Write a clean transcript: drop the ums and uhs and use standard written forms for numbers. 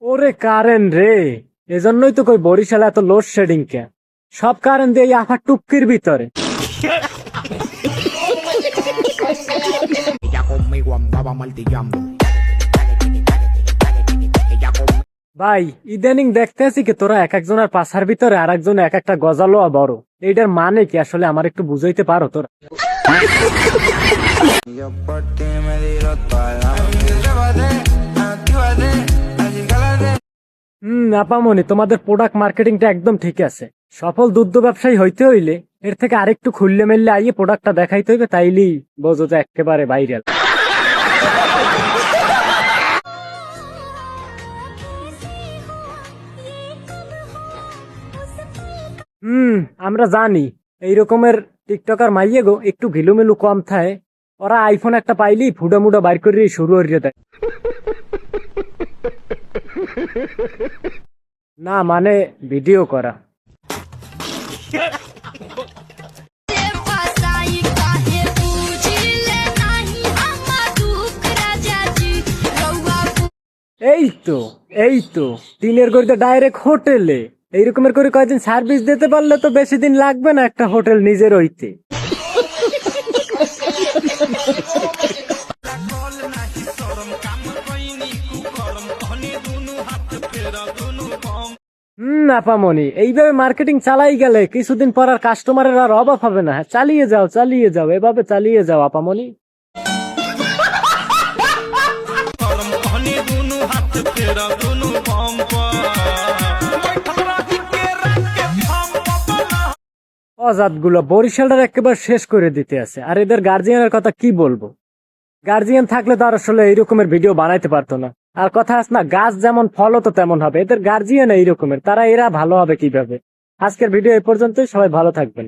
ওরে কারেন্ট রে, এজন্যই তো কই বরিশালে এত লোডশেডিং কে, সব কারেন্ট দিয়ে আফা টুপকির ভিতরে। ভাই ইদানিং দেখতেছি কি তোরা এক একজনের পাশার ভিতরে আর একজন এক একটা গজালো বড়, এইটার মানে কি আসলে আমার একটু বুঝাইতে পারো তোরা? আপামনি, তোমাদের প্রোডাক্ট মার্কেটিংটা একদম ঠিক আছে। সফল দুধ ব্যবসায়ী হইতে হইলে এর থেকে আরেকটু খুললে মেললে আইয়ে প্রোডাক্টটা দেখাইতে হইবে, তাইলেই বোঝো যে একেবারে ভাইরাল। আমরা জানি এই রকমের টিকটকার মাইয়ে গো একটু ঘিলুমিলু কম থাকে, ওরা আইফোন একটা পাইলেই ফুডা মুডা বাইর করে শুরু হয়ে দেয়। না মানে ভিডিও করা। এই তো দিনের গড়িতে ডাইরেক্ট হোটেলে এইরকমের করে কয়েকদিন সার্ভিস দিতে পারলে তো বেশি দিন লাগবে না একটা হোটেল নিজের হইতে। আপামনি, এইভাবে মার্কেটিং চালাই গেলে কিছুদিন পর আর কাস্টমারের আর অভাব হবে না। চালিয়ে যাও এভাবে চালিয়ে যাও আপামনি। অজাতগুলো বরিশালটার একেবারে শেষ করে দিতে আছে। আর এদের গার্জিয়ানের কথা কি বলবো, গার্জিয়ান থাকলে তো আর আসলে এইরকমের ভিডিও বানাইতে পারতো না। আর কথা আছে না, গাছ যেমন ফল তো তেমন হবে, এদের গার্জিয়ান এইরকমের, তারা এরা ভালো হবে কিভাবে? আজকের ভিডিও এই পর্যন্তই, সবাই ভালো থাকবেন।